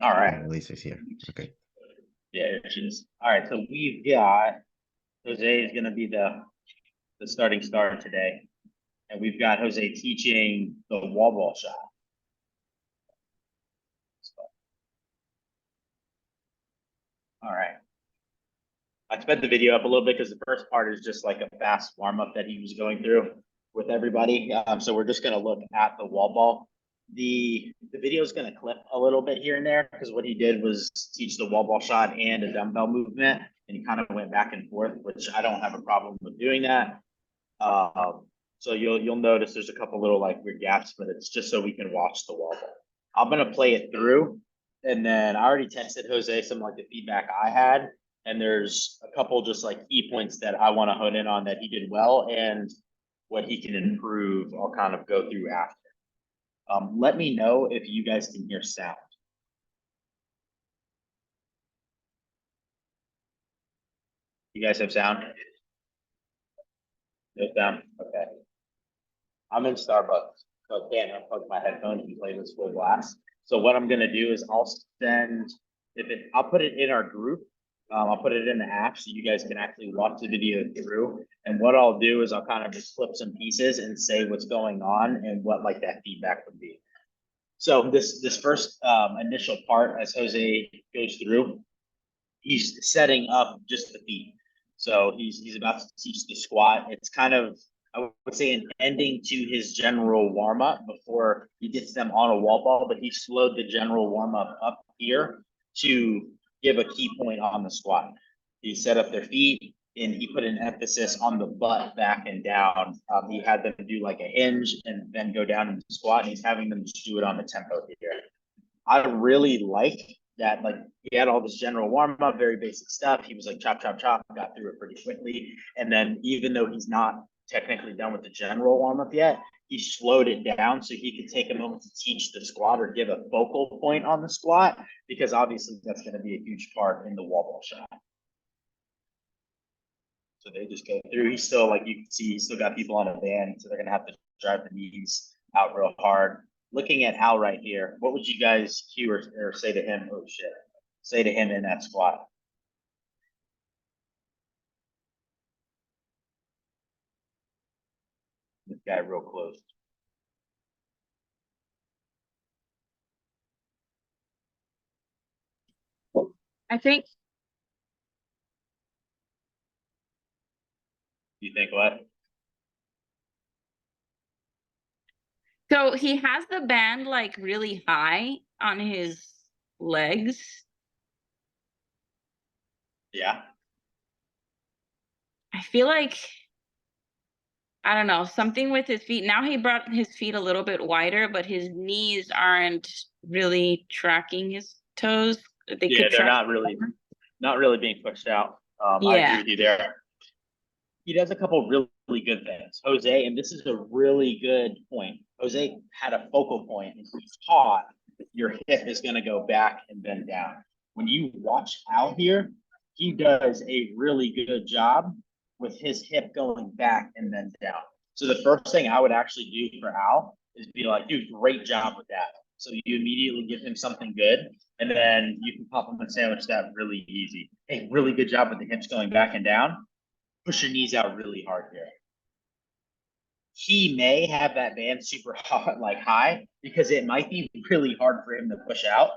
All right. Lisa's here. Okay. Yeah, here she is. All right. So we've got Jose is going to be the starting star today, and we've got Jose teaching the wall ball shot. All right. I sped the video up a little bit because the first part is just like a fast warm up that he was going through with everybody. So we're just going to look at the wall ball. The video is going to clip a little bit here and there because what he did was teach the wall ball shot and a dumbbell movement, and he kind of went back and forth, which I don't have a problem with doing that. So you'll notice there's a couple little like weird gaps, but it's just so we can watch the wall ball. I'm gonna play it through, and then I already texted Jose some like the feedback I had, and there's a couple just like key points that I want to hone in on that he did well and what he can improve. I'll kind of go through after. Let me know if you guys can hear sound. You guys have sound? No sound? Okay. I'm in Starbucks, so I can't unplug my headphones and play this full blast. So what I'm gonna do is I'll put it in our group. I'll put it in the app so you guys can actually watch the video through. And what I'll do is I'll kind of just flip some pieces and say what's going on and what like that feedback would be. So this first initial part, as Jose goes through, he's setting up just the feet. So he's about to teach the squat. It's kind of, I would say, an ending to his general warm up before he gets them on a wall ball, but he slowed the general warm up here to give a key point on the squat. He set up their feet and he put an emphasis on the butt back and down. He had them do like a hinge and then go down into squat, and he's having them just do it on the tempo here. I really like that. Like he had all this general warm up, very basic stuff. He was like chop, chop, chop, got through it pretty quickly. And then even though he's not technically done with the general warm up yet, he slowed it down so he could take a moment to teach the squat or give a focal point on the squat, because obviously that's going to be a huge part in the wall ball shot. So they just go through. He's still, like you can see, he's still got people on a band, so they're going to have to drive the knees out real hard. Looking at Al right here, what would you guys cue or say to him? Oh shit, say to him in that squat. This guy real close. I think You think what? so. He has the band like really high on his legs. Yeah. I feel like, I don't know, something with his feet. Now he brought his feet a little bit wider, but his knees aren't really tracking his toes. They Yeah, could they're track not really being pushed out. I agree Yeah. with you there. He does a couple really good things, Jose, and this is a really good point. Jose had a focal point, and he taught your hip is going to go back and bend down. When you watch Al here, he does a really good job with his hip going back and then down. So the first thing I would actually do for Al is be like, dude, great job with that. So you immediately give him something good, and then you can pop him and sandwich that really easy. Hey, really good job with the hips going back and down. Push your knees out really hard here. He may have that band super hot, like high, because it might be really hard for him to push out.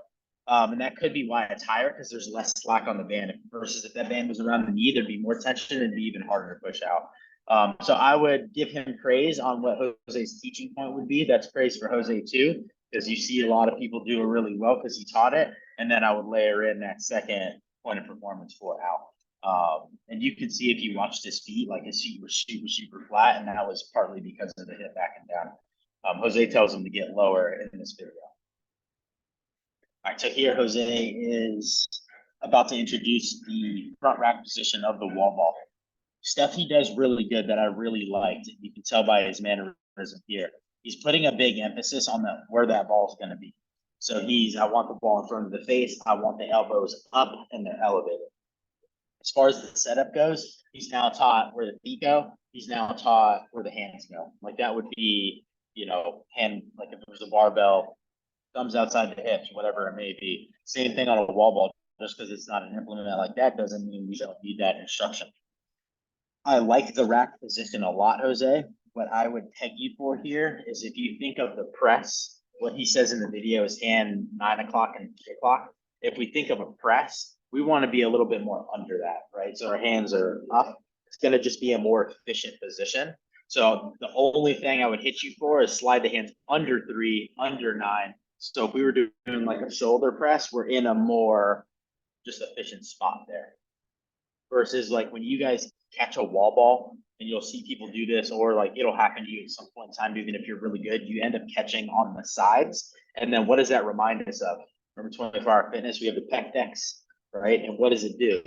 And that could be why it's higher, because there's less slack on the band versus if that band was around the knee, there'd be more tension and it'd be even harder to push out. So I would give him praise on what Jose's teaching point would be. That's praise for Jose too, because you see a lot of people do it really well because he taught it. And then I would layer in that second point of performance for Al. And you can see if you watched his feet, like his feet were super flat, and that was partly because of the hip back and down. Jose tells him to get lower in this video. All right, so here Jose is about to introduce the front rack position of the wall ball. Stuff he does really good that I really liked. You can tell by his mannerism here. He's putting a big emphasis on where that ball is going to be. So I want the ball in front of the face. I want the elbows up and they're elevated. As far as the setup goes, he's now taught where the feet go. He's now taught where the hands go. Like that would be, hand, like if it was a barbell, thumbs outside the hips, whatever it may be. Same thing on a wall ball. Just because it's not an implement like that doesn't mean we don't need that instruction. I like the rack position a lot, Jose. What I would peg you for here is if you think of the press, what he says in the video is hand 9 o'clock and 3 o'clock. If we think of a press, we want to be a little bit more under that, right? So our hands are up. It's going to just be a more efficient position. So the only thing I would hit you for is slide the hands under 3, under 9. So if we were doing like a shoulder press, we're in a more just efficient spot there. Versus like when you guys catch a wall ball and you'll see people do this, or like it'll happen to you at some point in time, even if you're really good, you end up catching on the sides. And then what does that remind us of? Remember 24-hour fitness, we have the pec dex, right? And what does it do?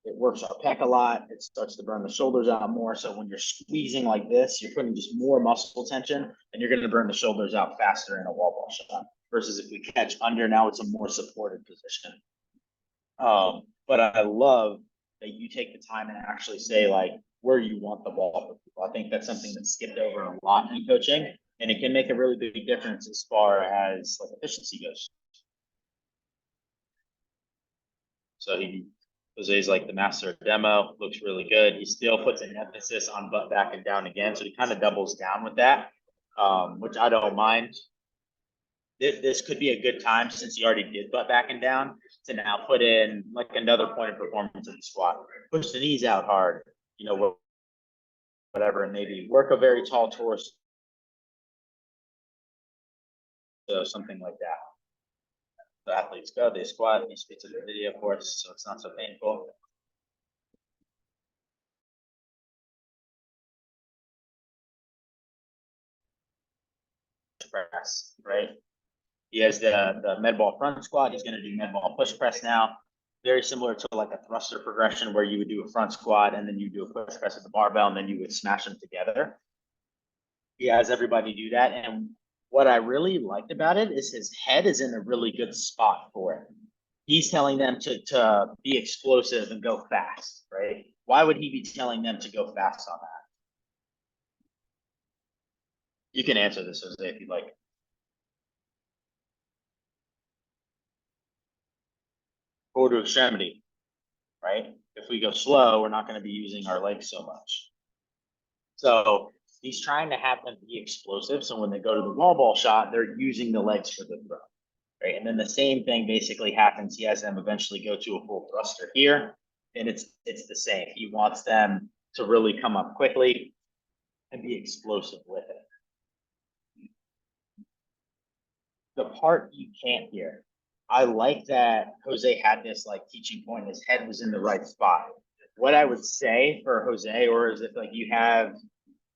It works our pec a lot. It starts to burn the shoulders out more. So when you're squeezing like this, you're putting just more muscle tension and you're going to burn the shoulders out faster in a wall ball shot. Versus if we catch under, now it's a more supported position. But I love that you take the time and actually say like where you want the ball for people. I think that's something that's skipped over a lot in coaching, and it can make a really big difference as far as like efficiency goes. So Jose's like the master demo, looks really good. He still puts an emphasis on butt back and down again, so he kind of doubles down with that, which I don't mind. This could be a good time, since he already did butt back and down, to now put in like another point of performance in the squat. Push the knees out hard, you know, whatever it may be. Work a very tall torso, so something like that. The athletes go, they squat, you speak to the video, of course, so it's not so painful. Press, right? He has the med ball front squat. He's going to do med ball push press now. Very similar to like a thruster progression where you would do a front squat and then you do a push press with the barbell and then you would smash them together. He has everybody do that. And what I really liked about it is his head is in a really good spot for it. He's telling them to be explosive and go fast, right? Why would he be telling them to go fast on that? You can answer this, Jose, if you'd like. Core to extremity, right? If we go slow, we're not going to be using our legs so much. So he's trying to have them be explosive. So when they go to the wall ball shot, they're using the legs for the throw, right? And then the same thing basically happens. He has them eventually go to a full thruster here, and it's the same. He wants them to really come up quickly and be explosive with it. The part you can't hear, I like that Jose had this like teaching point. His head was in the right spot. What I would say for Jose, or is if like you have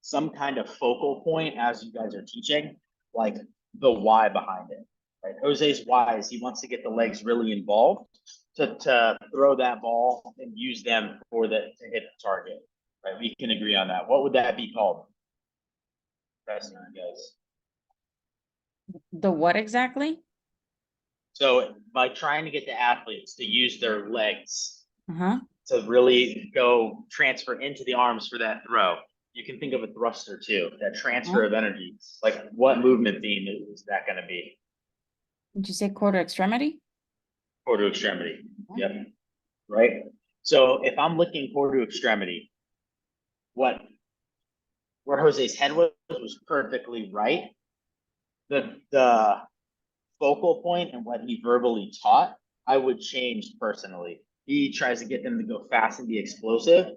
some kind of focal point as you guys are teaching, like the why behind it, right? Jose's why is he wants to get the legs really involved to throw that ball and use them to hit the target, right? We can agree on that. What would that be called? Pressing, guys. The what exactly? So by trying to get the athletes to use their legs Uh-huh. to really go transfer into the arms for that throw, you can think of a thruster too, that transfer of energy. Like what movement theme is that going to be? Did you say quarter extremity? Core to extremity. Yep. Right. So if I'm looking core to extremity, where Jose's head was perfectly right. The focal point and what he verbally taught, I would change personally. He tries to get them to go fast and be explosive,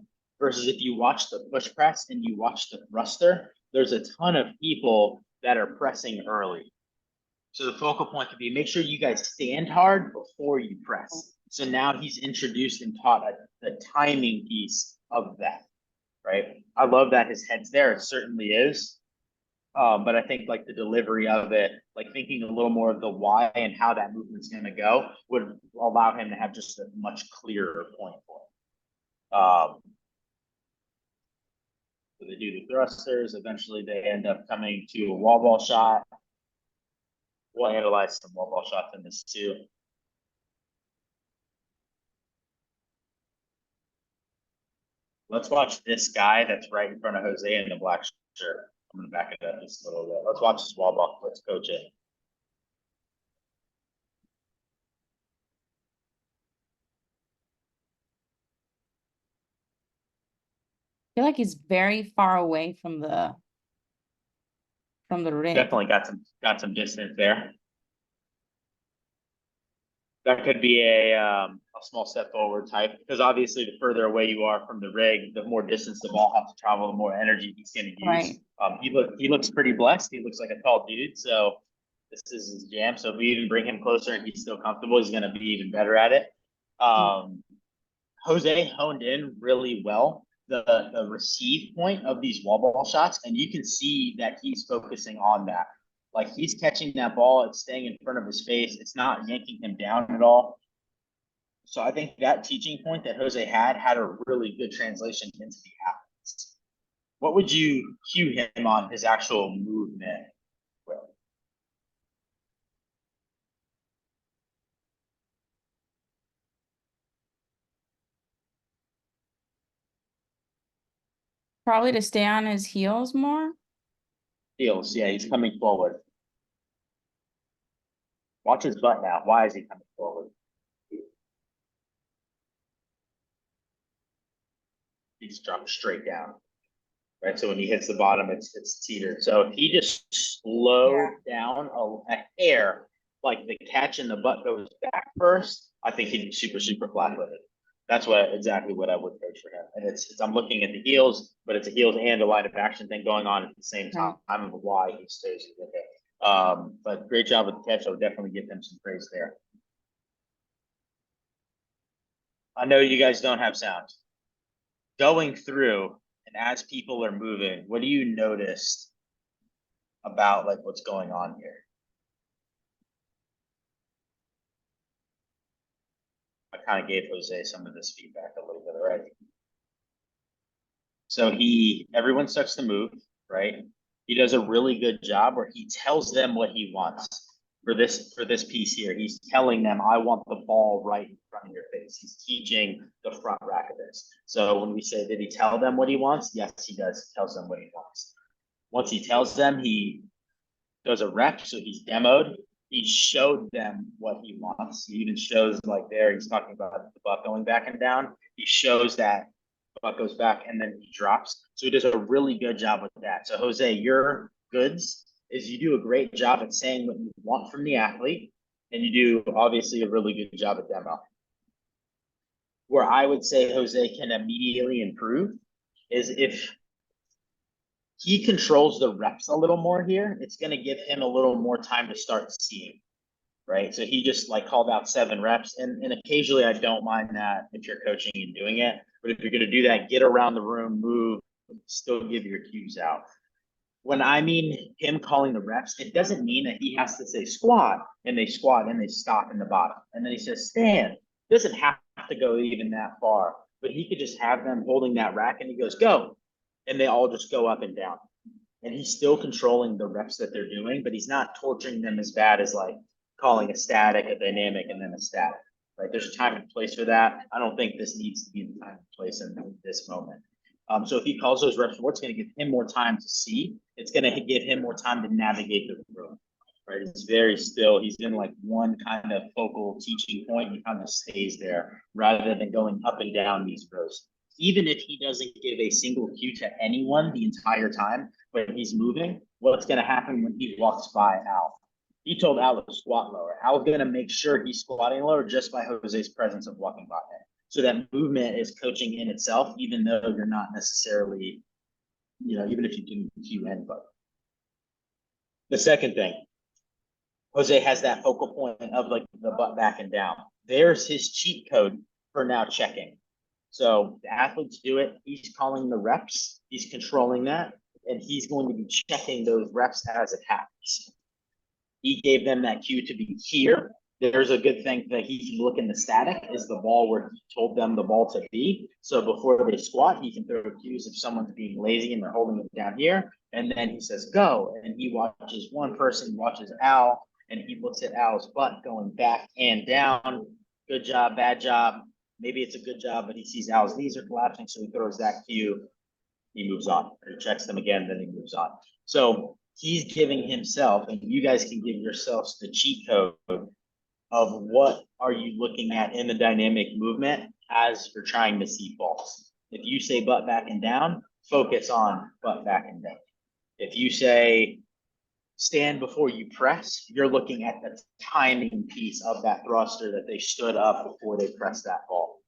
versus if you watch the push press and you watch the thruster, there's a ton of people that are pressing early. So the focal point could be make sure you guys stand hard before you press. So now he's introduced and taught the timing piece of that, right? I love that his head's there. It certainly is. But I think like the delivery of it, like thinking a little more of the why and how that movement's going to go would allow him to have just a much clearer point for it. So they do the thrusters. Eventually they end up coming to a wall ball shot. We'll analyze some wall ball shots in this too. Let's watch this guy that's right in front of Jose in the black shirt. I'm going to back it up just a little bit. Let's watch this wall ball. Let's coach it. feel like he's very far away from the rig. Definitely got some distance there. That could be a small step forward type, because obviously the further away you are from the rig, the more distance the ball has to travel, the more energy he's going to use. Right. He looks pretty blessed. He looks like a tall dude, so this is his jam. So if we even bring him closer and he's still comfortable, he's going to be even better at it. Jose honed in really well the receive point of these wall ball shots, and you can see that he's focusing on that. Like, he's catching that ball, it's staying in front of his face, it's not yanking him down at all. So I think that teaching point that Jose had a really good translation into the athletes. What would you cue him on his actual movement with? Probably to stay on his heels more. Heels, yeah, he's coming forward. Watch his butt now. Why is he coming forward? He's dropped straight down. Right, so when he hits the bottom, it's teetered. So if he just slowed down a hair, like the catch in the butt goes back first, I think he'd be super flat-footed. That's exactly what I would coach for him. And I'm looking at the heels, but it's a heels and a line of action thing going on at the same time. I don't know why he stays with it. But great job with the catch. I would definitely give him some praise there. I know you guys don't have sound. Going through, and as people are moving, what do you notice about like what's going on here? I kind of gave Jose some of this feedback a little bit already. So everyone starts to move, right? He does a really good job where he tells them what he wants for this piece here. He's telling them, I want the ball right in front of your face. He's teaching the front rack of this. So when we say, did he tell them what he wants? Yes, he does. He tells them what he wants. Once he tells them, he does a rep. So he's demoed. He showed them what he wants. He even shows, like, there, he's talking about the butt going back and down. He shows that butt goes back and then he drops. So he does a really good job with that. So Jose, your goods is you do a great job at saying what you want from the athlete, and you do obviously a really good job at demo. Where I would say Jose can immediately improve is if he controls the reps a little more here, it's going to give him a little more time to start seeing, right? So he just like called out 7 reps, and occasionally I don't mind that if you're coaching and doing it, but if you're going to do that, get around the room, move, still give your cues out. When I mean him calling the reps, it doesn't mean that he has to say squat and they stop in the bottom. And then he says stand. It doesn't have to go even that far, but he could just have them holding that rack and he goes, go. And they all just go up and down. And he's still controlling the reps that they're doing, but he's not torturing them as bad as like calling a static, a dynamic, and then a static. Right? There's a time and place for that. I don't think this needs to be the time and place in this moment. So if he calls those reps, what's going to give him more time to see? It's going to give him more time to navigate the room. Right? It's very still. He's in like one kind of focal teaching point. He kind of stays there rather than going up and down these rows. Even if he doesn't give a single cue to anyone the entire time when he's moving, what's going to happen when he walks by Al? He told Al to squat lower. Al's going to make sure he's squatting lower just by Jose's presence of walking by him. So that movement is coaching in itself, even though you're not necessarily, even if you do cue input. The second thing, Jose has that focal point of like the butt back and down. There's his cheat code for now checking. So the athletes do it. He's calling the reps. He's controlling that. And he's going to be checking those reps as it happens. He gave them that cue to be here. There's a good thing that he can look in the static is the ball where he told them the ball to be. So before they squat, he can throw cues if someone's being lazy and they're holding it down here. And then he says, go. And he watches one person, watches Al, and he looks at Al's butt going back and down. Good job, bad job. Maybe it's a good job, but he sees Al's knees are collapsing, so he throws that cue. He moves on. Or he checks them again, then he moves on. So he's giving himself, and you guys can give yourselves the cheat code of what are you looking at in the dynamic movement as you're trying to see faults. If you say butt back and down, focus on butt back and down. If you say stand before you press, you're looking at the timing piece of that thruster that they stood up before they pressed that ball.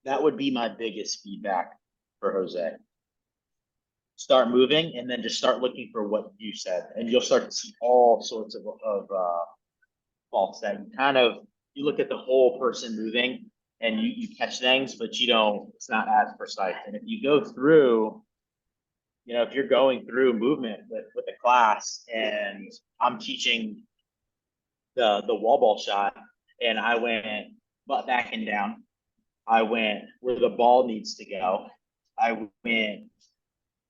That would be my biggest feedback for Jose. Start moving and then just start looking for what you said, and you'll start to see all sorts of faults that you look at the whole person moving and you catch things, but it's not as precise. And if you go through, if you're going through movement with a class and I'm teaching the wall ball shot and I went butt back and down, I went where the ball needs to go, I went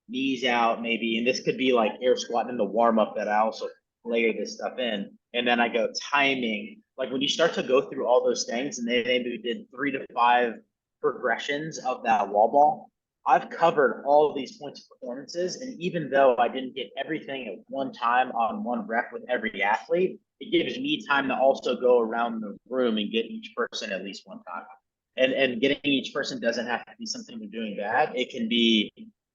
knees out maybe, and this could be like air squatting in the warm up that I also layer this stuff in, and then I go timing. Like when you start to go through all those things, and they maybe did 3 to 5 progressions of that wall ball, I've covered all of these points of performances, and even though I didn't get everything at one time on one rep with every athlete, it gives me time to also go around the room and get each person at least one time. And getting each person doesn't have to be something they're doing bad. It can be,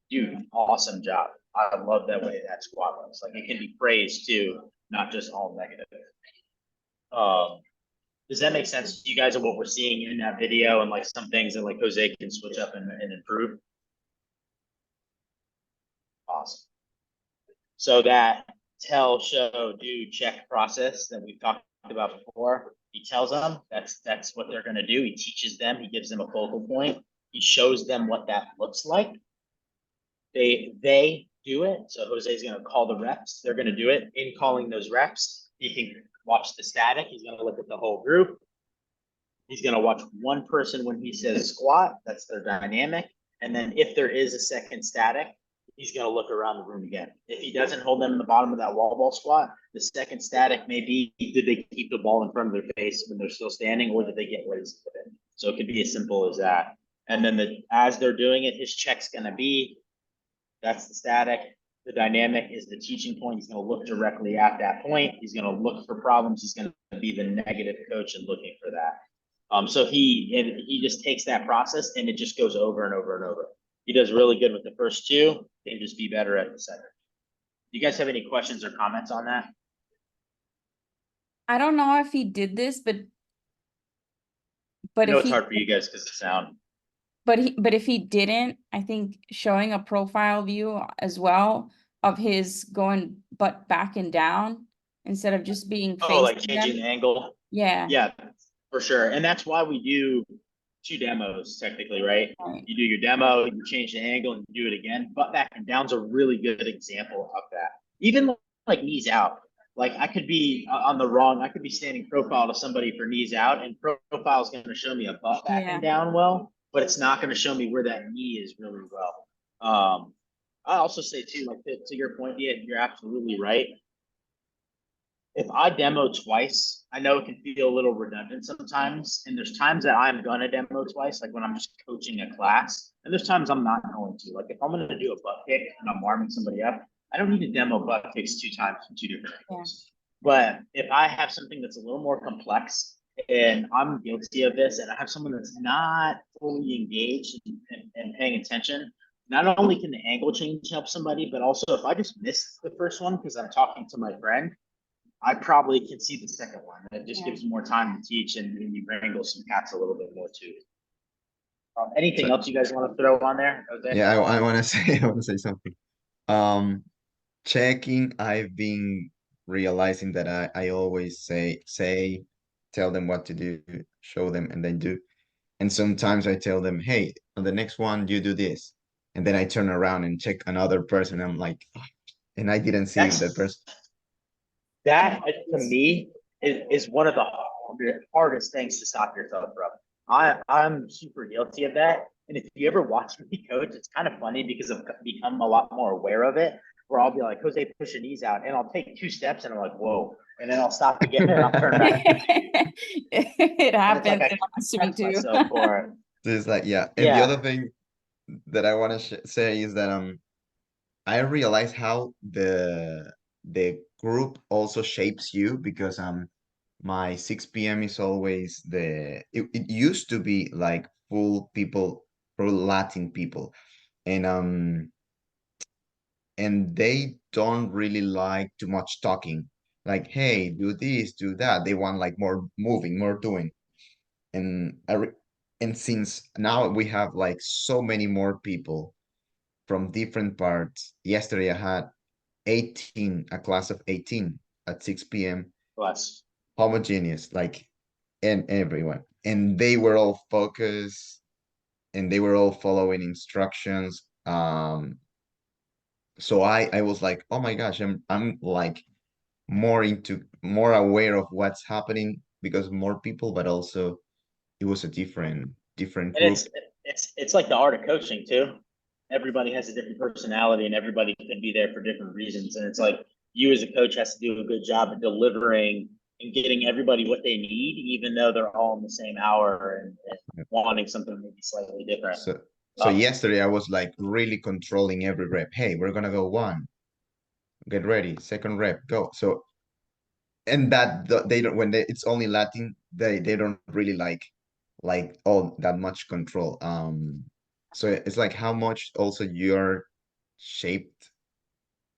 dude, awesome job. I love that way that squat looks. Like it can be praised too, not just all negative. Does that make sense to you guys of what we're seeing in that video and like some things that like Jose can switch up and improve? Awesome. So that tell, show, do, check process that we've talked about before, he tells them that's what they're going to do. He teaches them, he gives them a focal point. He shows them what that looks like. They do it. So Jose is going to call the reps. They're going to do it. In calling those reps, he can watch the static. He's going to look at the whole group. He's going to watch one person when he says squat. That's their dynamic. And then if there is a second static, he's going to look around the room again. If he doesn't hold them in the bottom of that wall ball squat, the second static may be, did they keep the ball in front of their face when they're still standing, or did they get lazy with it? So it could be as simple as that. And then as they're doing it, his check's going to be, that's the static. The dynamic is the teaching point. He's going to look directly at that point. He's going to look for problems. He's going to be the negative coach and looking for that. So he just takes that process and it just goes over and over and over. He does really good with the first two. He can just be better at the second. Do you guys have any questions or comments on that? I don't know if he did this, but I know if it's he hard for you guys because of sound. but if he didn't, I think showing a profile view as well of his going butt back and down instead of just being Oh, like facing changing them. the angle. Yeah. Yeah, for sure. And that's why we do 2 demos technically, right? Right. You do your demo, you change the angle and you do it again. Butt back and down's a really good example of that. Even like knees out. Like I could be I could be standing profile to somebody for knees out, and profile is going to show me a butt back and down well, but it's not going to show me where that knee is really well. I also say too, like to your point, yeah, you're absolutely right. If I demo twice, I know it can feel a little redundant sometimes. And there's times that I'm going to demo twice, like when I'm just coaching a class. And there's times I'm not going to. Like if I'm going to do a butt kick and I'm warming somebody up, I don't need to demo butt kicks 2 times from 2 different angles. But if I have something that's a little more complex and I'm guilty of this, and I have someone that's not fully engaged and paying attention, not only can the angle change help somebody, but also if I just miss the first one because I'm talking to my friend, I probably can see the second one. It just gives more time to teach, and you wrangle some cats a little bit more too. Anything else you guys want to throw on there, Jose? Yeah, I want to say, I want to say something. Checking, I've been realizing that I always say, tell them what to do, show them, and then do. And sometimes I tell them, hey, on the next one, you do this. And then I turn around and check another person. I'm like, "Oh," and I didn't see that person. That to me is one of the hardest things to stop yourself from. I'm super guilty of that. And if you ever watch me coach, it's kind of funny because I've become a lot more aware of it. Where I'll be like, Jose, push your knees out, and I'll take 2 steps, and I'm like, whoa, and then I'll stop again, and I'll turn back. It happens. Like It happens to me too. So it's like, yeah. And the other thing that I want to say is that I realize how the group also shapes you, because my 6 p.m. is always it used to be like full people for Latin people, and and they don't really like too much talking. Like, hey, do this, do that. They want like more moving, more doing. And and since now we have like so many more people from different parts. Yesterday I had 18, a class of 18 at 6 p.m. Plus, homogeneous, like, and everyone. And they were all focused and they were all following instructions. So I was like, oh my gosh, I'm like more aware of what's happening because more people, but also it was a different and group. it's like the art of coaching too. Everybody has a different personality, and everybody can be there for different reasons. And it's like you as a coach has to do a good job of delivering and getting everybody what they need, even though they're all in the same hour and wanting something maybe slightly different. So yesterday I was like really controlling every rep. Hey, we're gonna go one, get ready, second rep, go. So and that they don't when it's only Latin, they don't really like all that much control. So it's like how much also you're shaped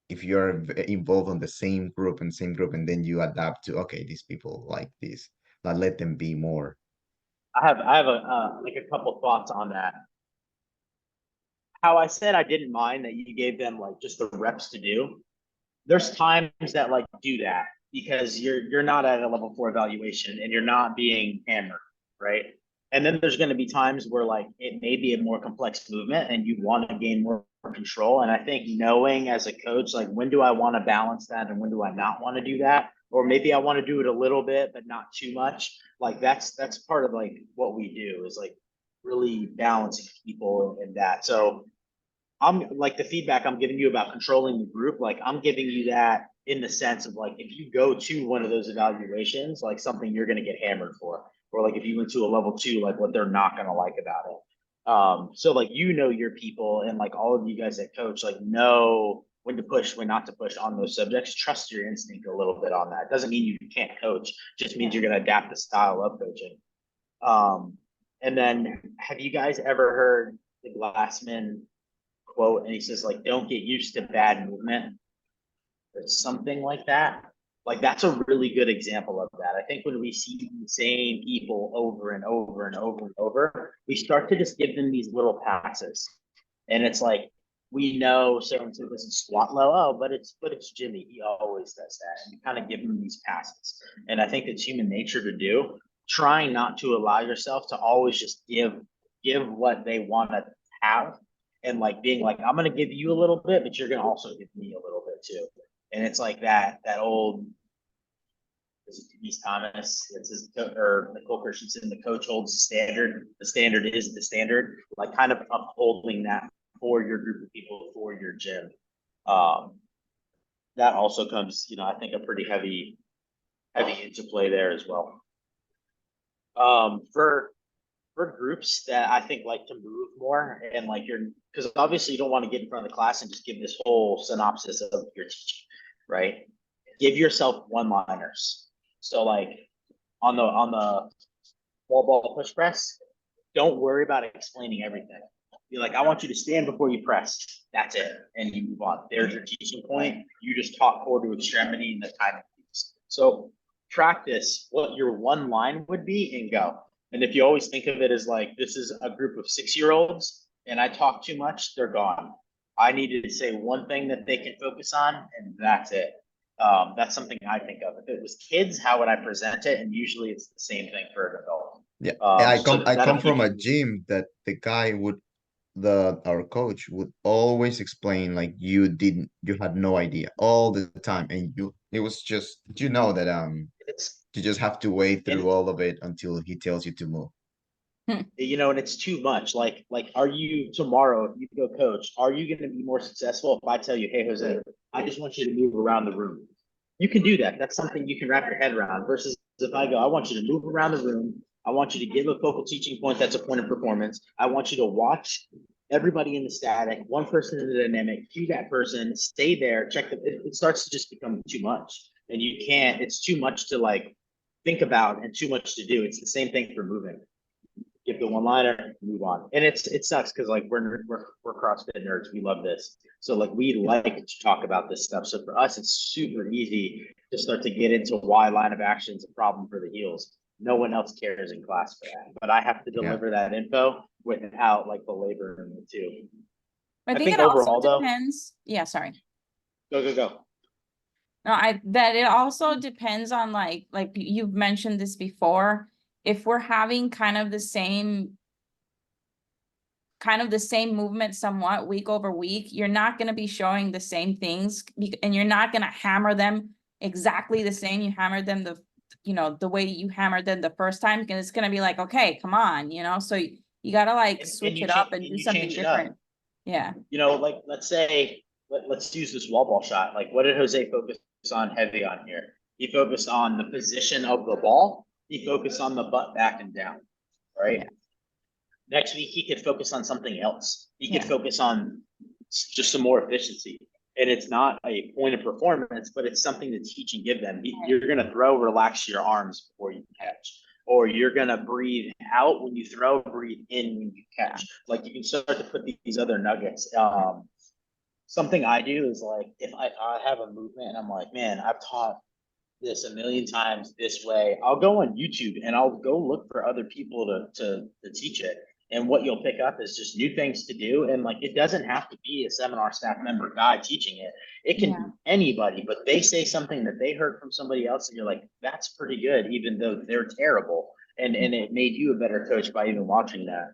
if you're involved on the same group, and then you adapt to, okay, these people like this, but let them be more. I have a like a couple thoughts on that. How I said I didn't mind that you gave them like just the reps to do. There's times that like do that because you're not at a level 4 evaluation and you're not being hammered, right? And then there's going to be times where like it may be a more complex movement and you want to gain more control. And I think knowing as a coach, like when do I want to balance that and when do I not want to do that? Or maybe I want to do it a little bit, but not too much. Like that's part of like what we do is like really balancing people in that. So I'm like the feedback I'm giving you about controlling the group, like I'm giving you that in the sense of like if you go to one of those evaluations, like something you're gonna get hammered for, or like if you went to a level 2, like what they're not gonna like about it. So like you know your people and like all of you guys that coach, like know when to push, when not to push on those subjects. Trust your instinct a little bit on that. Doesn't mean you can't coach, just means you're gonna adapt the style of coaching. Um, and then have you guys ever heard the Glassman quote, and he says like, "Don't get used to bad movement," or something like that. Like that's a really good example of that. I think when we see the same people over and over and over and over, we start to just give them these little passes, and it's like we know so and so doesn't squat low, oh, but it's Jimmy, he always does that, and you kind of give them these passes. And I think it's human nature to do. Trying not to allow yourself to always just give what they want to have and like being like, I'm gonna give you a little bit, but you're gonna also give me a little bit too. And it's like that old is it Denise Thomas, it's his or Nicole Christensen, the coach holds the standard, the standard is the standard, like kind of upholding that for your group of people, for your gym. Um, that also comes, I think a pretty heavy interplay there as well. For groups that I think like to move more and like you're because obviously you don't want to get in front of the class and just give this whole synopsis of your teaching, right? Give yourself one-liners. So like on the wall ball push press, don't worry about explaining everything. Be like, I want you to stand before you press. That's it. And you move on. There's your teaching point. You just taught core to extremity and the timing piece. So practice what your one line would be and go. And if you always think of it as like, this is a group of 6-year-olds and I talk too much, they're gone. I needed to say one thing that they can focus on and that's it. That's something I think of. If it was kids, how would I present it? And usually it's the same thing for an adult. Yeah, So I that'll come give from a you, gym that the guy would the our coach would always explain like you had no idea all the time, and it was just that it's, you just have to wade and through all of it until he tells you to move. and it's too much. Like, are you tomorrow, if you go coach, are you going to be more successful if I tell you, hey, Jose, I just want you to move around the room? You can do that. That's something you can wrap your head around versus if I go, I want you to move around the room. I want you to give a focal teaching point that's a point of performance. I want you to watch everybody in the static, one person in the dynamic, cue that person, stay there, check it starts to just become too much. And you can't, it's too much to like think about and too much to do. It's the same thing for moving. give the one liner, move on. And it sucks because like we're CrossFit nerds. We love this. So like we like to talk about this stuff. So for us, it's super easy to start to get into why line of action is a problem for the heels. No one else cares in class for that. But I have to Yeah. deliver that info without like belaboring it too. I I think think it also overall, though- depends. Yeah, sorry. Go. No, that it also depends on like you've mentioned this before. If we're having kind of the same movement somewhat week over week, you're not going to be showing the same things and you're not going to hammer them exactly the same. You hammer them the way you hammered them the first time, and it's going to be like, okay, come on, so you got to like switch it up and do something different. Yeah. Like let's say, let's use this wall ball shot. Like what did Jose focus on heavy on here? He focused on the position of the ball. He focused on the butt back and down, right? Yeah. Next week, he could focus on something else. He could Yeah. focus on just some more efficiency. And it's not a point of performance, but it's something to teach and give them. You're going to throw, relax your arms before you catch. Or you're going to breathe out when you throw, breathe in when you catch. Like you can start to put these other nuggets. Something I do is like, if I have a movement and I'm like, man, I've taught this a million times this way, I'll go on YouTube and I'll go look for other people to teach it. And what you'll pick up is just new things to do. And like, it doesn't have to be a seminar staff member guy teaching it. It can be anybody, but they say something that they heard from somebody else and you're like, that's pretty good, even though they're terrible. And it made you a better coach by even watching that.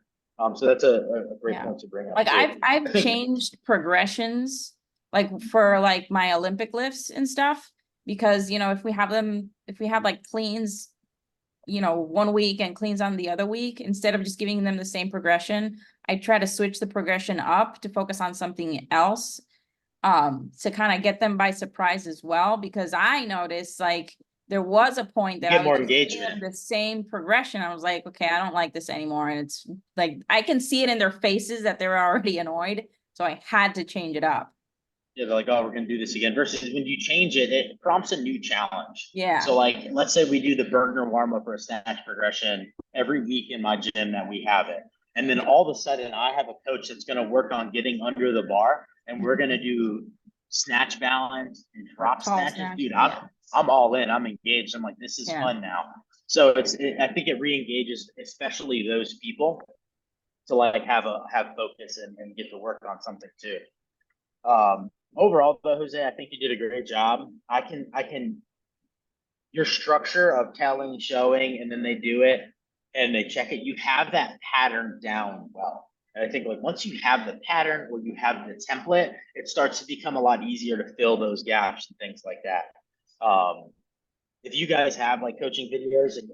So that's a great point to bring up. Like too. I've changed progressions like for like my Olympic lifts and stuff, because if we have like cleans 1 week and cleans on the other week, instead of just giving them the same progression, I try to switch the progression up to focus on something else, to kind of get them by surprise as well. Because I noticed like there was a point that Get I more was just giving engagement. them the same progression. I was like, okay, I don't like this anymore. And it's like, I can see it in their faces that they're already annoyed. So I had to change it up. Yeah, they're like, oh, we're gonna do this again. Versus when you change it, it prompts a new challenge. Yeah. So like, let's say we do the burner warm up or a snatch progression every week in my gym that we have it. And then all of a sudden I have a coach that's gonna work on getting under the bar and we're gonna do snatch balance and drop snatches. Dude, I'm all in, I'm engaged. I'm like, this is fun now. So I think it re-engages, especially those people, to like have focus and get to work on something too. Overall though, Jose, I think you did a great job. I can your structure of telling, showing, and then they do it and they check it, you have that pattern down well. And I think like once you have the pattern or you have the template, it starts to become a lot easier to fill those gaps and things like that. If you guys have like coaching videos and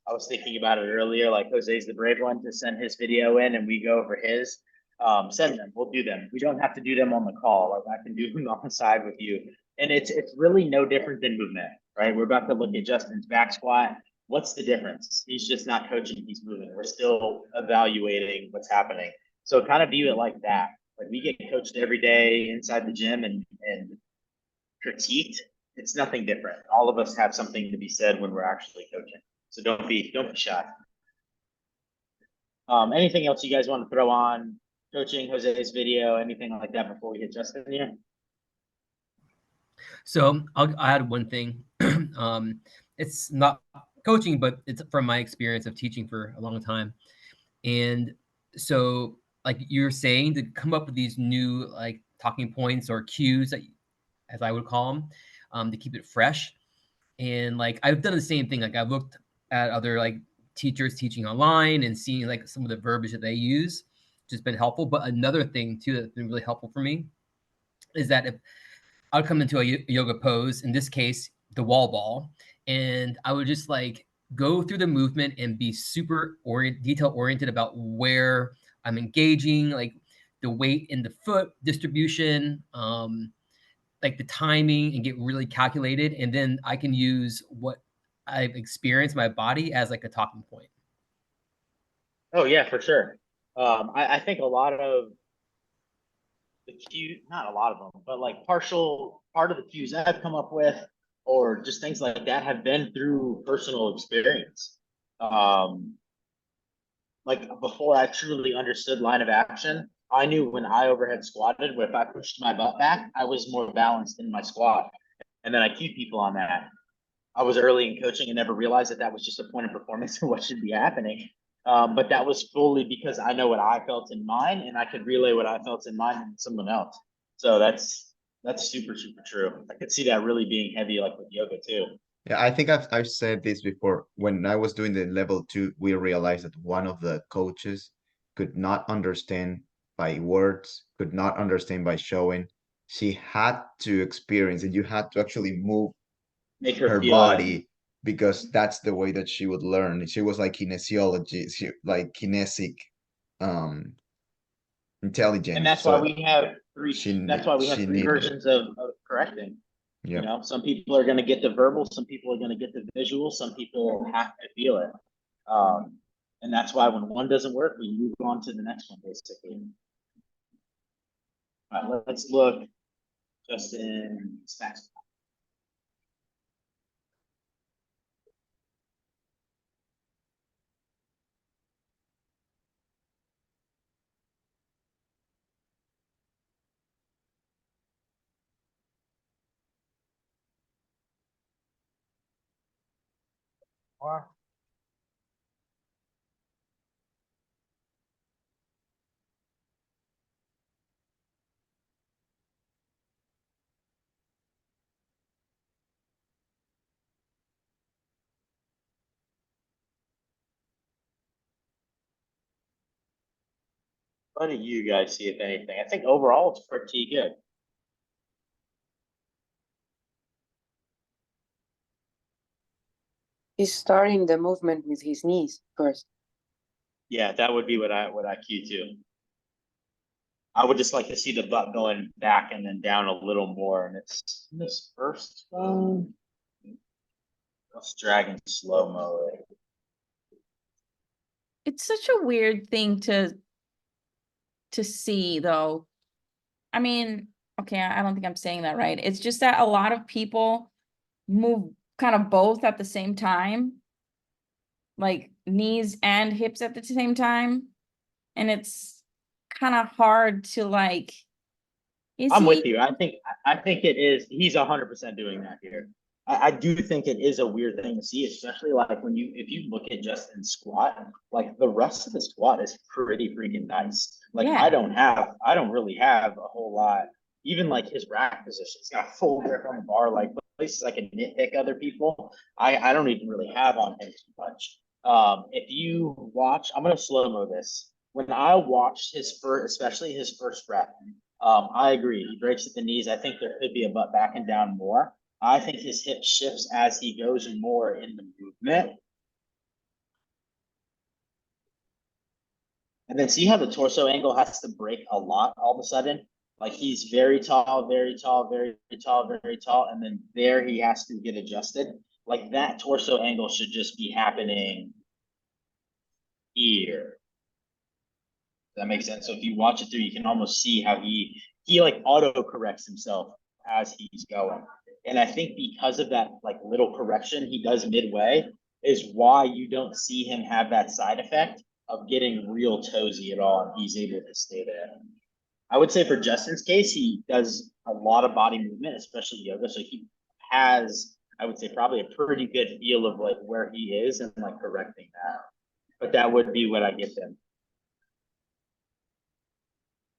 I was thinking about it earlier, like Jose's the brave one to send his video in and we go over his. Send them, we'll do them. We don't have to do them on the call. Like I can do them on the side with you. And it's really no different than movement, right? We're about to look at Justin's back squat. What's the difference? He's just not coaching, he's moving. We're still evaluating what's happening. So kind of view it like that. Like we get coached every day inside the gym and critiqued. It's nothing different. All of us have something to be said when we're actually coaching. So don't be shy. Anything else you guys want to throw on coaching, Jose's video, anything like that before we hit Justin here? So I'll add one thing. It's not coaching, but it's from my experience of teaching for a long time. And so like you're saying, to come up with these new like talking points or cues, that, as I would call them, to keep it fresh. And like I've done the same thing. Like I've looked at other like teachers teaching online and seeing like some of the verbiage that they use, which has been helpful. But another thing too that's been really helpful for me is that if I'll come into a yoga pose, in this case, the wall ball, and I would just like go through the movement and be super detail oriented about where I'm engaging, like the weight in the foot distribution, like the timing, and get really calculated. And then I can use what I've experienced my body as like a talking point. Oh yeah, for sure. I think a lot of the not a lot of them, but like part of the cues I've come up with, or just things like that, have been through personal experience. like before I truly understood line of action, I knew when I overhead squatted, if I pushed my butt back, I was more balanced in my squat. And then I cue people on that. I was early in coaching and never realized that that was just a point of performance and what should be happening. But that was fully because I know what I felt in mine, and I could relay what I felt in mine to someone else. So that's super, super true. I could see that really being heavy, like with yoga too. Yeah, I think I've said this before. When I was doing the level 2, we realized that one of the coaches could not understand by words, could not understand by showing. She had to experience it. You had to actually move Make her her feel it. body because that's the way that she would learn. She was like kinesiology, like kinesic um And intelligence. that's why So we have three. That's why we have she three needed it. versions of correcting. You Yeah. know, some people are going to get the verbal, some people are going to get the visual, some people have to feel it. And that's why when one doesn't work, we move on to the next one, basically. All right, let's look just in stats. What do you guys see, if anything? I think overall it's pretty good. He's starting the movement with his knees first. Yeah, that would be what I cue too. I would just like to see the butt going back and then down a little more. And it's in this first one. Let's drag in slow mo. It's such a weird thing to see though. I mean, okay, I don't think I'm saying that right. It's just that a lot of people move kind of both at the same time, like knees and hips at the same time. And it's kind of hard to like, is I'm he? with you. I think it is. He's 100% doing that here. I do think it is a weird thing to see, especially like when if you look at Justin's squat, like the rest of the squat is pretty freaking nice. Like Yeah. I don't really have a whole lot. Even like his rack position, he's got full grip on the bar. Like places I can nitpick other people, I don't even really have on him too much. If you watch, I'm gonna slow mo this. When I watched his first, especially his first rep, I agree. He breaks at the knees. I think there could be a butt back and down more. I think his hip shifts as he goes more in the movement. And then see how the torso angle has to break a lot all of a sudden? Like he's very tall, very tall, very tall, very tall. And then there he has to get adjusted. Like that torso angle should just be happening here. Does that make sense? So if you watch it through, you can almost see how he like auto corrects himself as he's going. And I think because of that like little correction he does midway is why you don't see him have that side effect of getting real toesy at all, and he's able to stay there. I would say for Justin's case, he does a lot of body movement, especially yoga. So he has, I would say, probably a pretty good feel of like where he is and like correcting that. But that would be what I give him.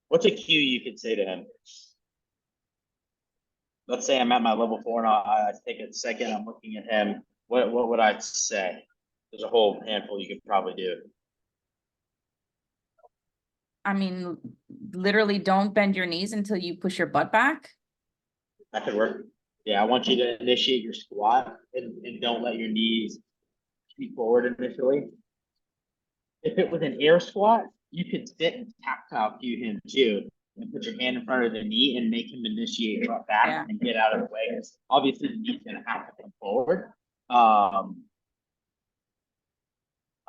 What's a cue you could say to him? Let's say I'm at my level 4 and I take a second, I'm looking at him. What would I say? There's a whole handful you could probably do. I mean, literally don't bend your knees until you push your butt back. That could work. Yeah, I want you to initiate your squat and don't let your knees feet forward initially. If it was an air squat, you could sit and tactile cue him too, and put your hand in front of the knee and make him initiate back Yeah. and get out of the way. Because obviously the knee's gonna have to come forward. I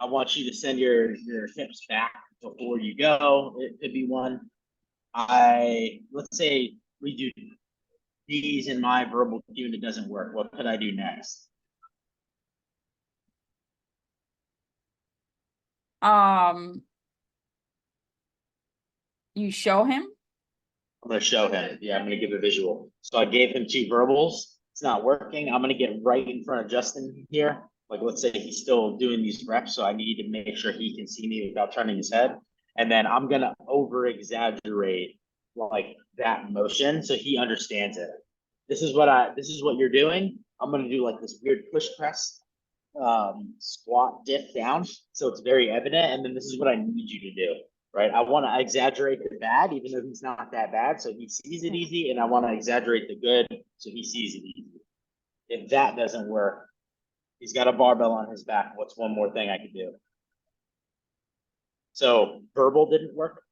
want you to send your hips back before you go. It could be one. Let's say we do these in my verbal cue and it doesn't work. What could I do next? You show him? I'm gonna show him. Yeah, I'm gonna give a visual. So I gave him 2 verbals. It's not working. I'm gonna get right in front of Justin here. Like, let's say he's still doing these reps, so I need to make sure he can see me without turning his head. And then I'm gonna over exaggerate like that motion so he understands it. This is what you're doing. I'm gonna do like this weird push press, squat dip down. So it's very evident. And then this is what I need you to do. Right, I want to exaggerate the bad, even though he's not that bad, so he sees it easy, and I want to exaggerate the good, so he sees it easy. If that doesn't work, he's got a barbell on his back. What's one more thing I could do? So verbal didn't work.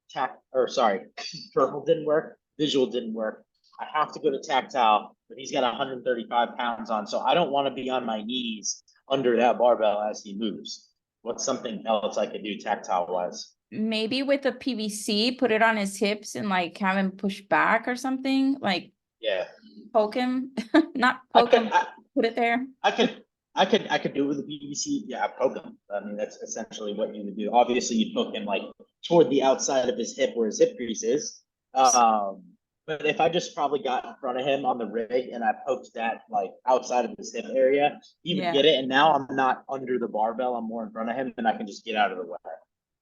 Verbal didn't work. Visual didn't work. I have to go to tactile, but he's got 135 pounds on, so I don't want to be on my knees under that barbell as he moves. What's something else I could do tactile wise? Maybe with a PVC, put it on his hips and like have him push back or something, like Yeah, poke him, not I poke could, him, put it there. I could do it with a PVC. Yeah, poke him. I mean, that's essentially what you would do. Obviously, you poke him like toward the outside of his hip where his hip crease is. But if I just probably got in front of him on the rig and I poked that like outside of his hip area, he would Yeah. get it. And now I'm not under the barbell. I'm more in front of him, and I can just get out of the way.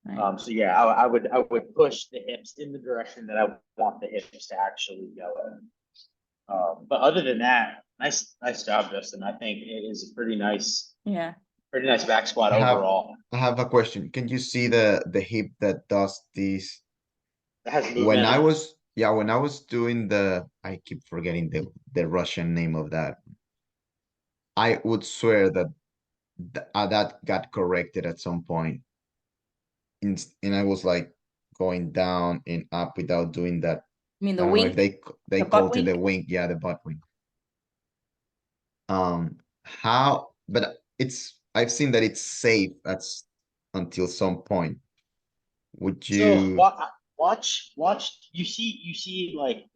Right. So yeah, I would push the hips in the direction that I want the hips to actually go in. But other than that, nice job, Justin. I think it is a pretty nice Yeah. back squat I have- overall. I have a question. Can you see the hip that does this? It has movement. When I was doing I keep forgetting the Russian name of that. I would swear that that got corrected at some point. And I was like going down and up without doing that. I mean I the don't know if wink, they the butt called it the wink? wink. Yeah, the butt wink. But I've seen that it's safe until some point. Would So you? watch. You see like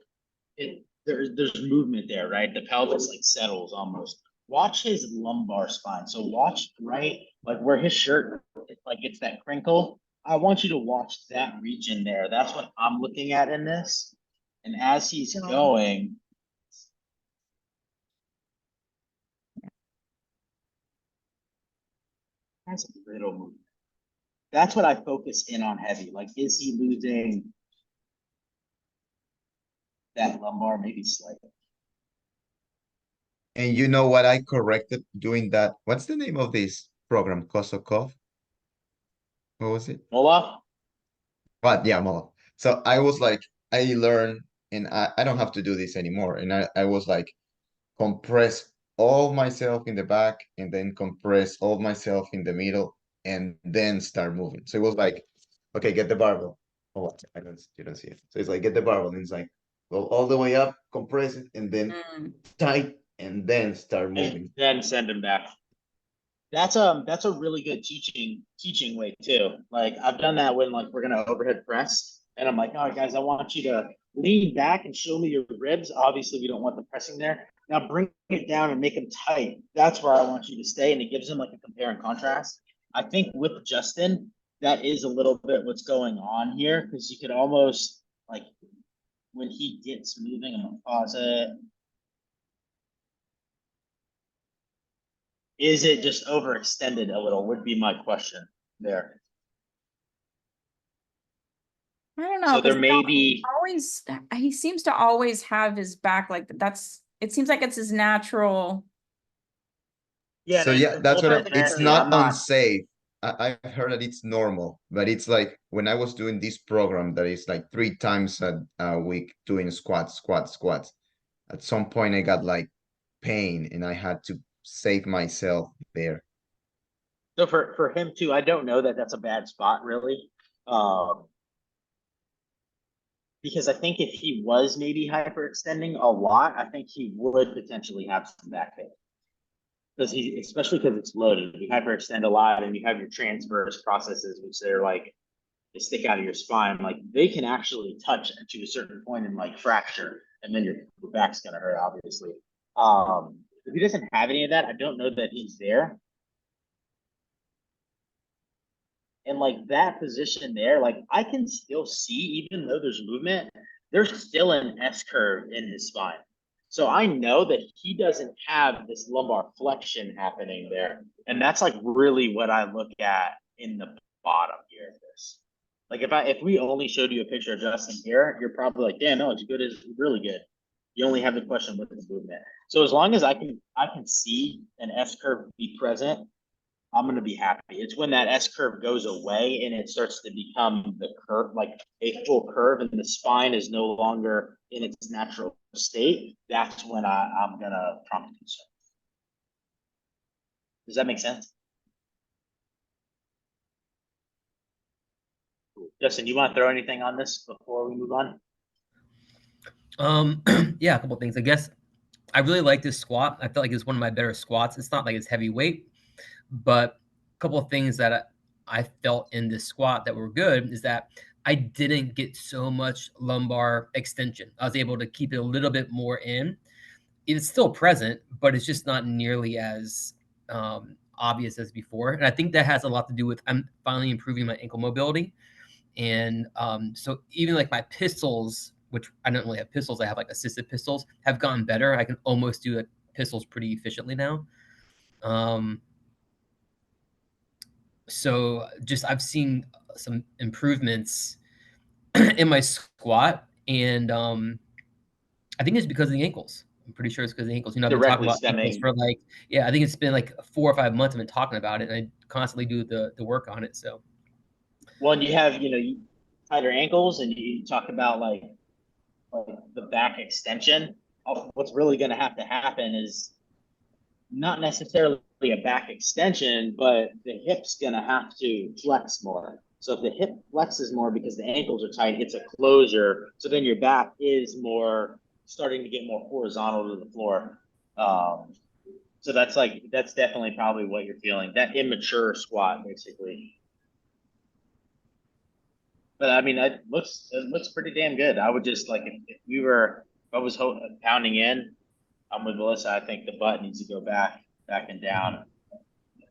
there's movement there, right? The pelvis like settles almost. Watch his lumbar spine. So watch right like where his shirt like it's that crinkle. I want you to watch that region there. That's what I'm looking at in this. And as he's going, has a little movement. That's what I focus in on heavy. Like, is he losing that lumbar? Maybe slightly. And you know what I corrected doing that? What's the name of this program? Kosokov? What was it? Mola? But yeah, Mola. So I was like, I learned, and I don't have to do this anymore. And I was like, compress all myself in the back and then compress all myself in the middle and then start moving. So it was like, okay, get the barbell. Oh, you don't see it. So it's like, get the barbell. And it's like, go all the way up, compress it, and then Mm. tight, and then start moving. And then send him back. That's a really good teaching way too. Like, I've done that when like we're gonna overhead press, and I'm like, all right, guys, I want you to lean back and show me your ribs. Obviously, we don't want the pressing there. Now bring it down and make them tight. That's where I want you to stay, and it gives them like a compare and contrast. I think with Justin, that is a little bit what's going on here, because you could almost like when he gets moving, I'm gonna pause it. Is it just overextended a little? Would be my question there. I don't know. So there 'cause may be, always he seems to always have his back like that's it seems like it's his natural. yeah. So yeah, that's what it's transparency, not I'm not. unsafe. I've heard that it's normal, but it's like when I was doing this program that is like 3 times a week doing squats. At some point I got like pain and I had to save myself there. So for him too, I don't know that that's a bad spot really. Because I think if he was maybe hyperextending a lot, I think he would potentially have some back pain. Because especially because it's loaded, you hyperextend a lot and you have your transverse processes, which they're like, they stick out of your spine, like they can actually touch to a certain point and like fracture, and then your back's gonna hurt, obviously. If he doesn't have any of that, I don't know that he's there. And like that position there, like I can still see, even though there's movement, there's still an S curve in his spine. So I know that he doesn't have this lumbar flexion happening there. And that's like really what I look at in the bottom here of this. Like if we only showed you a picture of Justin here, you're probably like, damn, no, it's good, it's really good. You only have the question with the movement. So as long as I can see an S curve be present, I'm going to be happy. It's when that S curve goes away and it starts to become the curve, like a full curve, and the spine is no longer in its natural state. That's when I'm going to prompt concern. Does that make sense? Justin, you want to throw anything on this before we move on? Yeah, a couple things. I guess I really like this squat. I feel like it's one of my better squats. It's not like it's heavyweight, but a couple of things that I felt in this squat that were good is that I didn't get so much lumbar extension. I was able to keep it a little bit more in. It's still present, but it's just not nearly as obvious as before. And I think that has a lot to do with I'm finally improving my ankle mobility. And so even like my pistols, which I don't really have pistols, I have like assisted pistols, have gotten better. I can almost do like pistols pretty efficiently now. So just I've seen some improvements in my squat, and I think it's because of the ankles. I'm pretty sure it's because of the ankles. You know, I've been talking Directly about ankles stemming. for like, yeah, I think it's been like 4 or 5 months I've been talking about it, and I constantly do the work on it. So Well, you have, you tighter ankles and you talk about like the back extension. What's really going to happen is not necessarily a back extension, but the hip's going to have to flex more. So if the hip flexes more because the ankles are tight, it's a closure. So then your back is more starting to get more horizontal to the floor. So that's definitely probably what you're feeling. That immature squat, basically. But I mean, it looks pretty damn good. I would just like if I was pounding in, I'm with Melissa. I think the butt needs to go back and down.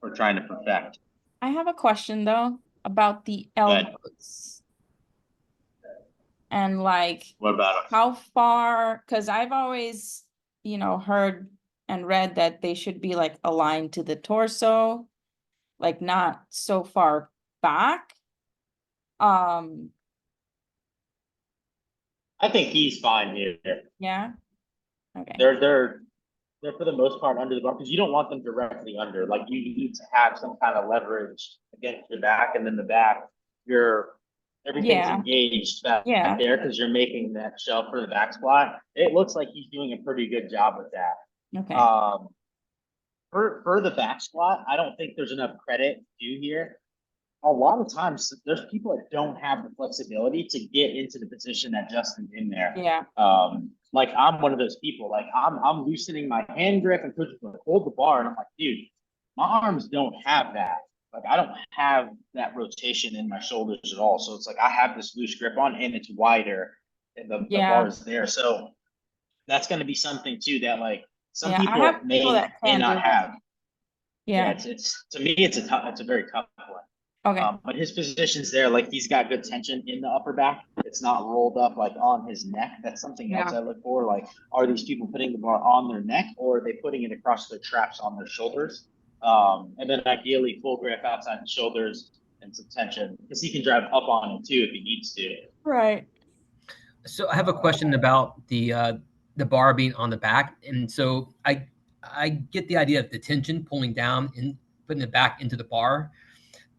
We're trying to perfect. I have a question though about the But elbows and like what about how far, because I've always, heard and read that they should be like aligned to the torso, like not so far back. I think he's fine here. Yeah. Okay. They're for the most part under the bar because you don't want them directly under. Like you need to have some kind of leverage against your back, and then the back, everything's Yeah. engaged back Yeah. there because you're making that shelf for the back squat. It looks like he's doing a pretty good job with that. Okay. For the back squat, I don't think there's enough credit due here. A lot of times there's people that don't have the flexibility to get into the position that Justin's in there. Yeah. Like I'm one of those people. Like I'm loosening my hand grip and pushing to hold the bar, and I'm like, dude, my arms don't have that. Like I don't have that rotation in my shoulders at all. So it's like I have this loose grip on, and it's wider, and the bar is there. So that's going to be something too that like some Yeah, I people have people that may can do not it. have. Yeah. It's to me it's a very tough one. Okay. But his position's there, like he's got good tension in the upper back. It's not rolled up like on his neck. That's something else Yeah. I look for. Like, are these people putting the bar on their neck, or are they putting it across their traps on their shoulders? And then ideally full grip outside the shoulders and some tension, because he can drive up on it too if he needs to. Right. So I have a question about the bar being on the back, and so I get the idea of the tension pulling down and putting it back into the bar.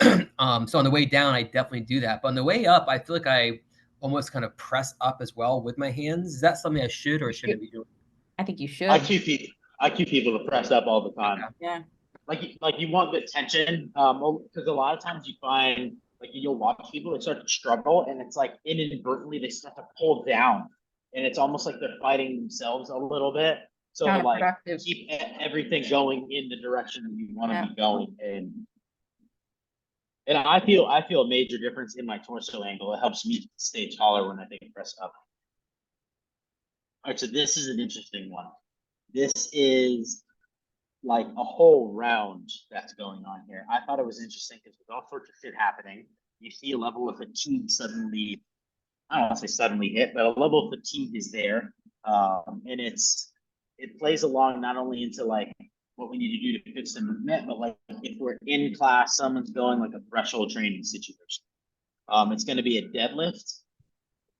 So on the way down, I definitely do that, but on the way up, I feel like I almost kind of press up as well with my hands. Is that something I should or shouldn't be doing? I think you should. I keep people to press up all the time. Yeah. Like you want the tension, because a lot of times you find like you'll watch people that start to struggle, and it's like inadvertently they start to pull down, and it's almost like they're fighting themselves a little bit. So like Counterproductive. keep everything going in the direction that you want to be going, and I feel a major difference in my torso angle. It helps me stay taller when I think press up. All right, so this is an interesting one. This is like a whole round that's going on here. I thought it was interesting because with all sorts of shit happening, you see a level of fatigue suddenly, I don't want to say suddenly hit, but a level of fatigue is there. And it plays along not only into like what we need to do to fix the movement, but like if we're in class, someone's going like a threshold training situation. It's going to be a deadlift,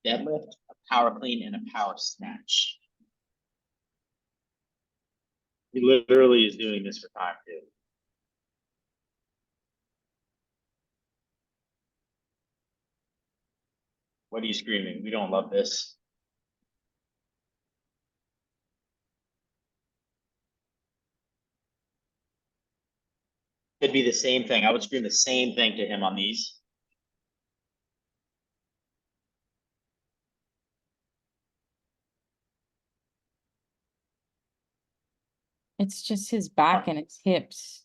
a power clean, and a power snatch. He literally is doing this for time too. What are you screaming? We don't love this. Could be the same thing. I would scream the same thing to him on these. It's just his back and his hips.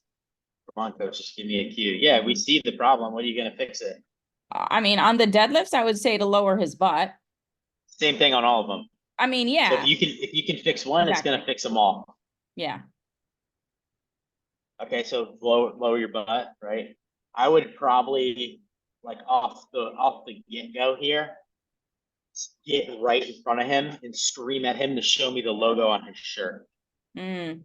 Come on, coach, just give me a cue. Yeah, we see the problem. What are you going to fix it? I mean, on the deadlifts, I would say to lower his butt. Same thing on all of them. I mean, So yeah, if you can fix one, it's going to Exactly. fix them all. yeah. Okay, so lower your butt, right? I would probably like off the get-go here, get right in front of him and scream at him to show me the logo on his shirt, Mm,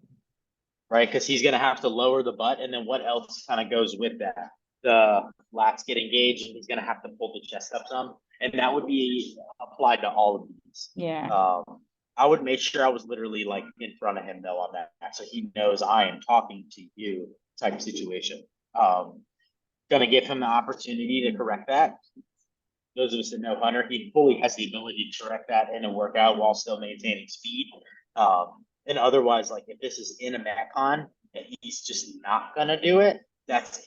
right? Because he's gonna have to lower the butt, and then what else kind of goes with that? The lats get engaged, and he's gonna have to pull the chest up some, and that would be applied to all of these. yeah. I would make sure I was literally like in front of him though on that, so he knows I am talking to you type of situation. Gonna give him the opportunity to correct that. Those of us that know Hunter, he fully has the ability to correct that in a workout while still maintaining speed. And otherwise, like if this is in a Metcon and he's just not gonna do it,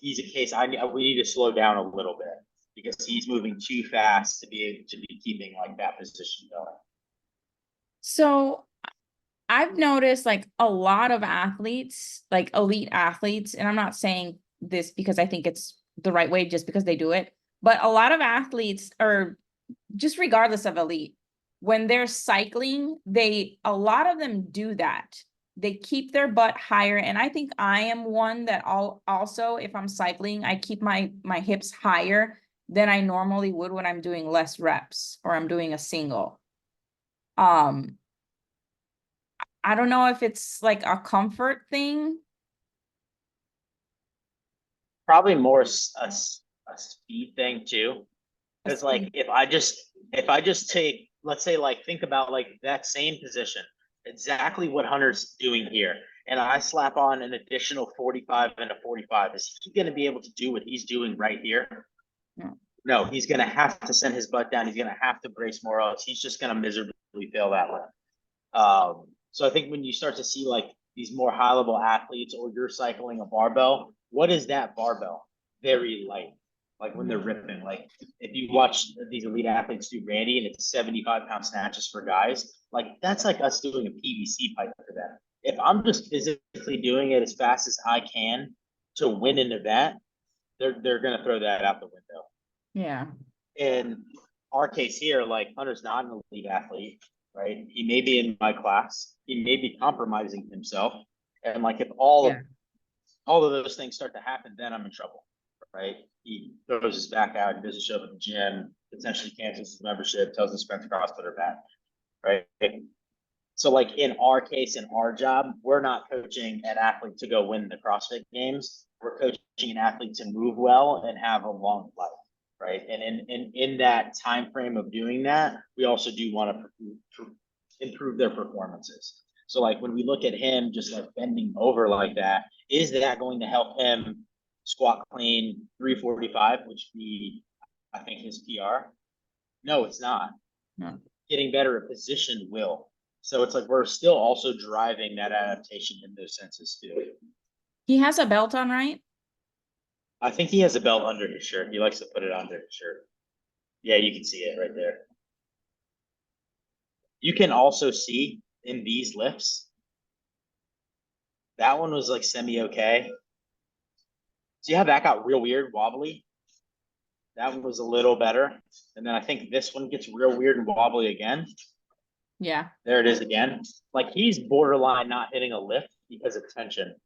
he's a case we need to slow down a little bit because he's moving too fast to be able to be keeping like that position going. So I've noticed like a lot of athletes, like elite athletes, and I'm not saying this because I think it's the right way just because they do it, but a lot of athletes are just regardless of elite, when they're cycling, a lot of them do that. They keep their butt higher. And I think I am one that also, if I'm cycling, I keep my hips higher than I normally would when I'm doing less reps or I'm doing a single. I don't know if it's like a comfort thing. Probably more a speed thing too. Because like if I just take, let's say like think about like that same position, exactly what Hunter's doing here, and I slap on an additional 45 and a 45, is he going to be able to do what he's doing right here? No. No, he's going to have to send his butt down. He's going to have to brace more, else he's just going to miserably fail that way. So I think when you start to see like these more high level athletes, or you're cycling a barbell, what is that barbell? Very light. Like when they're ripping, like if you watch these elite athletes do Randy and it's 75-pound snatches for guys, like that's like us doing a PVC pipe for them. If I'm just physically doing it as fast as I can to win an event, they're gonna throw that out the window. Yeah. In our case here, like Hunter's not an elite athlete, right? He may be in my class, he may be compromising himself, and like if all of those things start to happen, then I'm in trouble. Right? He throws his back out, he doesn't show up at the gym, potentially cancels his membership, tells his friends CrossFit are bad. Right? So like in our case, in our job, we're not coaching an athlete to go win the CrossFit games. We're coaching an athlete to move well and have a long life. Right. And in that time frame of doing that, we also do want to improve their performances. So like when we look at him just like bending over like that, is that going to help him squat clean 345, which be, I think, his PR? No, it's not. No. Getting better at position will. So it's like we're still also driving that adaptation in those senses too. He has a belt on, right? I think he has a belt under his shirt. He likes to put it under his shirt. Yeah, you can see it right there. You can also see in these lifts, that one was like semi-okay. See how that got real weird, wobbly? That one was a little better. And then I think this one gets real weird and wobbly again. Yeah. There it is again. Like he's borderline not hitting a lift because of tension.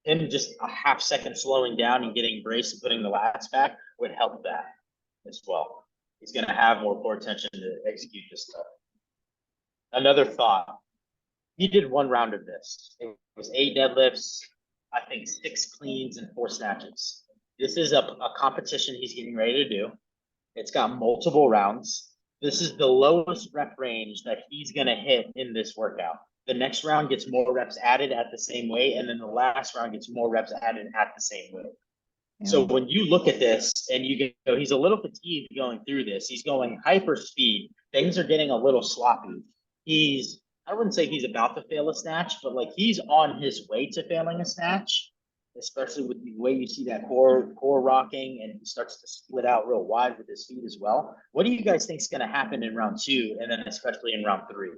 him just a half second slowing down and getting braced and putting the lats back would help that as well. He's going to have more core tension to execute this stuff. Another thought. He did 1 round of this. It was 8 deadlifts, I think 6 cleans and 4 snatches. This is a competition he's getting ready to do. It's got multiple rounds. This is the lowest rep range that he's going to hit in this workout. The next round gets more reps added at the same weight, and then the last round gets more reps added at the same weight. Yeah. So when you look at this and you go, he's a little fatigued going through this. He's going hyper speed. Things are getting a little sloppy. I wouldn't say he's about to fail a snatch, but like he's on his way to failing a snatch, especially with the way you see that core rocking, and he starts to split out real wide with his feet as well. What do you guys think is going to happen in round 2, and then especially in round 3?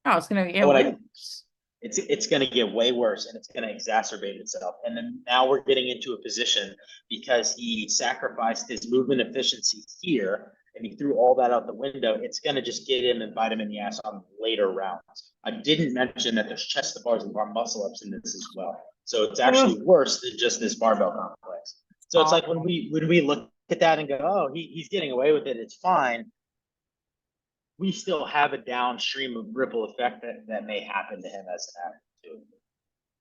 Oh, it's gonna get What worse. It's going to get way worse, and it's going to exacerbate itself. And then now we're getting into a position because he sacrificed his movement efficiency here and he threw all that out the window. It's going to just get him and bite him in the ass on later rounds. I didn't mention that there's chest to bars and bar muscle ups in this as well. So it's actually worse than just this barbell complex. So it's like when we look at that and go, oh, he's getting away with it, it's fine. We still have a downstream of ripple effect that may happen to him as an athlete too.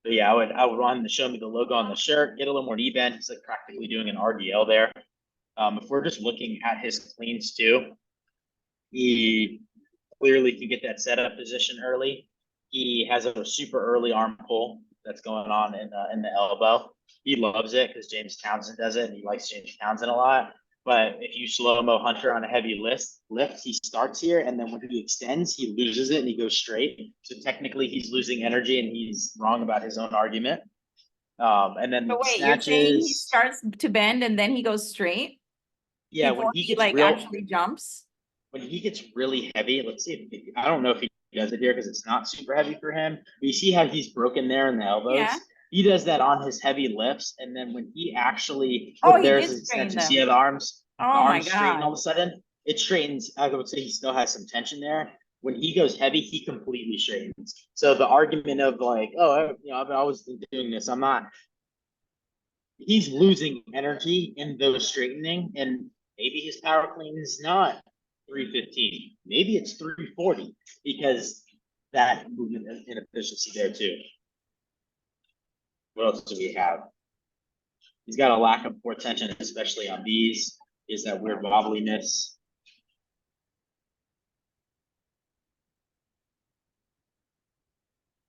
But yeah, I would want him to show me the logo on the shirt, get a little more knee bend. He's like practically doing an RDL there. If we're just looking at his cleans too, he clearly can get that setup position early. He has a super early arm pull that's going on in the elbow. He loves it because James Townsend does it, and he likes James Townsend a lot. But if you slow-mo Hunter on a heavy lift, he starts here, and then when he extends, he loses it and he goes straight. So technically, he's losing energy, and he's wrong about his own argument. And then But wait, snatches, you're saying he starts to bend and then he goes straight? yeah, Before when he gets like real, actually jumps? when he gets really heavy, let's see if I don't know if he does it here because it's not super heavy for him. But you see how he's broken there in the elbows? Yeah. He does that on his heavy lifts, and then when he actually Oh, he there's did his straighten extension. See them. how the arms Oh my straighten all God. of a sudden? It straightens. I would say he still has some tension there. When he goes heavy, he completely straightens. So the argument of like, oh, I've always been doing this. I'm not. He's losing energy in those straightening, and maybe his power clean is not 315. Maybe it's 340 because that movement inefficiency there too. What else do we have? He's got a lack of core tension, especially on these. Is that weird wobbliness?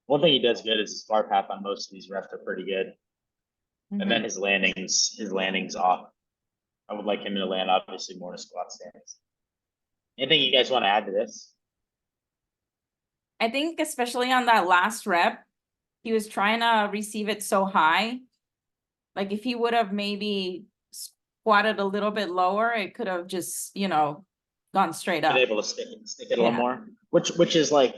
One thing he does good is his bar path on most of these reps are pretty good. And then his landing's off. I would like him to land obviously more in a squat stance. Anything you guys want to add to this? I think especially on that last rep, he was trying to receive it so high. Like if he would have maybe squatted a little bit lower, it could have just, gone straight up. Been able to stick it a little more, which is like,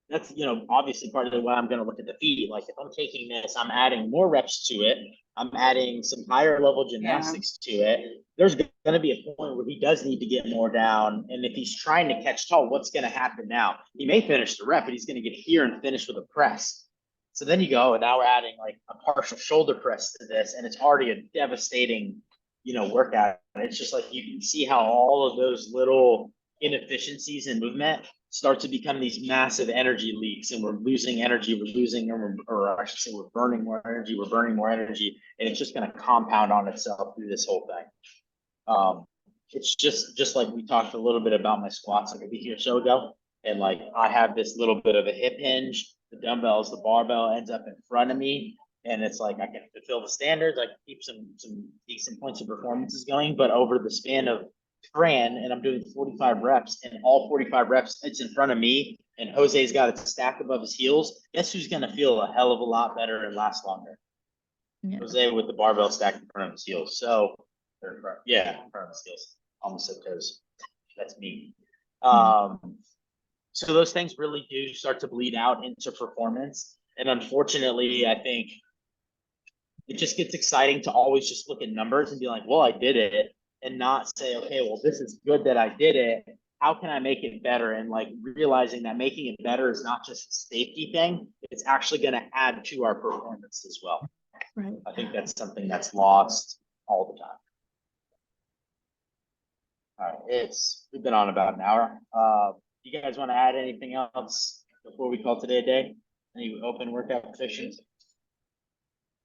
that's, obviously part of why I'm going to look at the feet. Like if I'm taking this, I'm adding more reps to it. I'm adding some higher level gymnastics to it. There's going to be a point where he does need to get more down. And if he's trying to catch tall, what's going to happen now? He may finish the rep, but he's going to get here and finish with a press. So then you go, and now we're adding like a partial shoulder press to this, and it's already a devastating, workout. And it's just like you can see how all of those little inefficiencies in movement start to become these massive energy leaks, and we're losing energy, or I should say we're burning more energy, and it's just going to compound on itself through this whole thing. It's just like we talked a little bit about my squats like a week or so ago, and like I have this little bit of a hip hinge, the dumbbells, the barbell ends up in front of me, and it's like I can fulfill the standards, I can keep some decent points of performances going, but over the span of Fran, and I'm doing 45 reps, and all 45 reps, it's in front of me, and Jose's got it stacked above his heels. Guess who's going to feel a hell of a lot better and last longer? Yeah. Jose with the barbell stacked in front of his heels. So, in front of his heels. Almost said toes. That's me. So those things really do start to bleed out into performance. And unfortunately, I think it just gets exciting to always just look at numbers and be like, well, I did it. And not say, okay, well, this is good that I did it. How can I make it better? And like realizing that making it better is not just a safety thing. It's actually going to add to our performance as well. Right. I think that's something that's lost all the time. All right, we've been on about an hour. You guys want to add anything else before we call today a day? Any open workout positions?